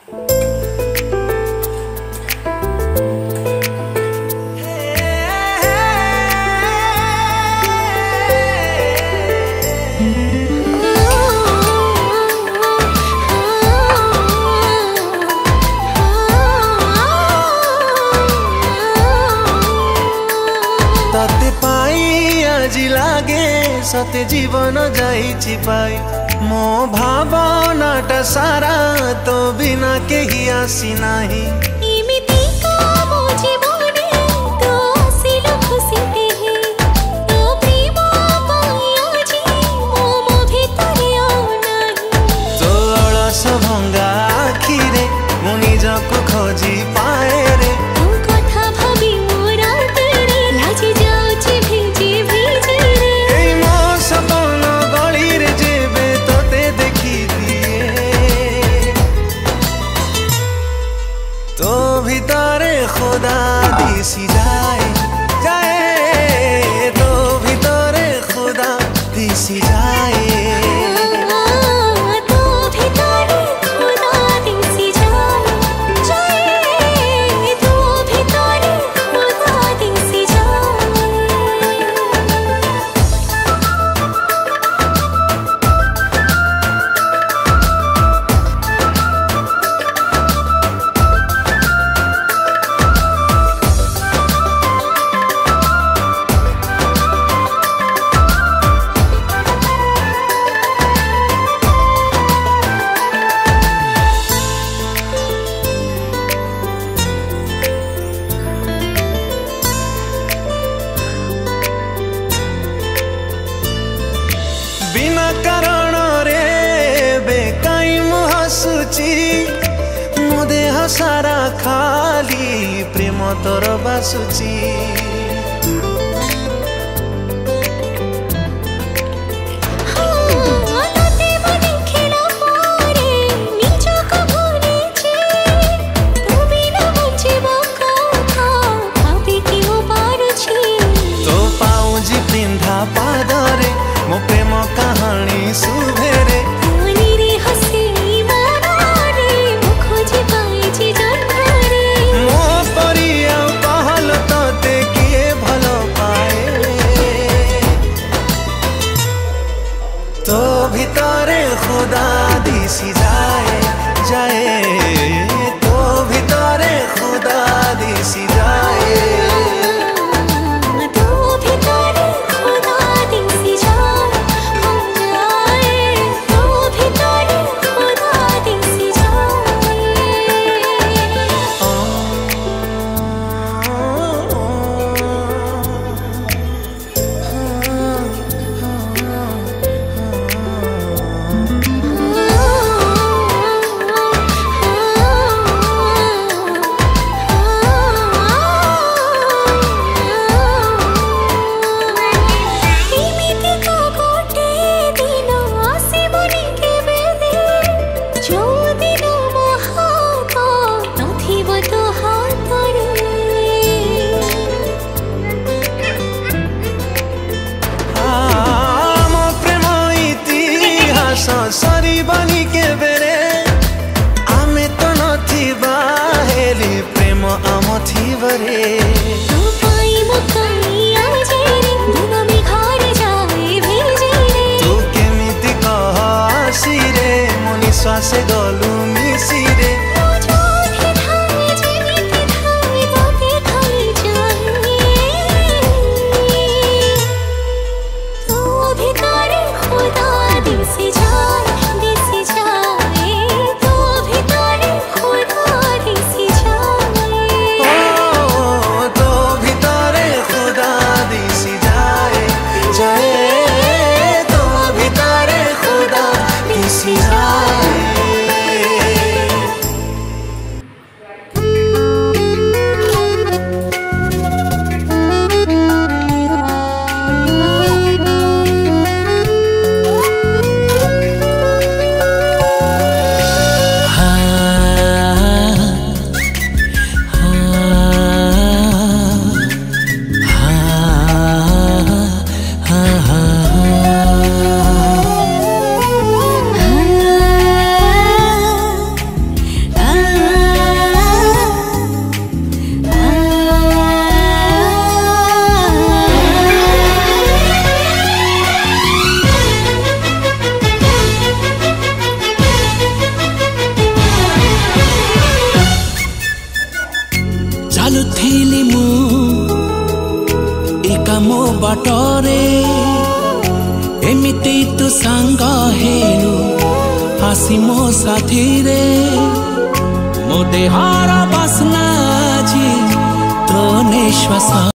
तते पाई आज लागे सते जीवन जाइछि पाई मो भावनाटा सारा तो बिना केही आसी नाही तो अलस भंगा आखिरे मु निजको खोजी पाए रे तो भीतरे खुदा दिसी जाए जाए तो भीतरे खुदा दिसी जाए बिना कारण रे बेकाई मु हसुची मो देह सारा खाली प्रेम तोर बासुची तो पाऊजी पिंधा पादरे मो प्रेम कहानी सुभेरे मो परिया कहल तते किए भल पाए तो भीतरे खुदा दिसी जाए जाए तो भीतरे खुदा दिसी जाए सरी बनी के बेरे आमे तो नथिबा हेली प्रेम आम थिबरे तू पाई मो कई आजे रे दुनो मी घर जाए भेजे रे तू केमिति कह आसी रे मो निश्वास गलु मिसी रे जाए तो भीतरे खुदा दिसी जाए। चालुथिली मु एका मो बाटरे एमिति तू सांग हेलु आसी मो साथी रे मो देहार बासना जी तो निश्वास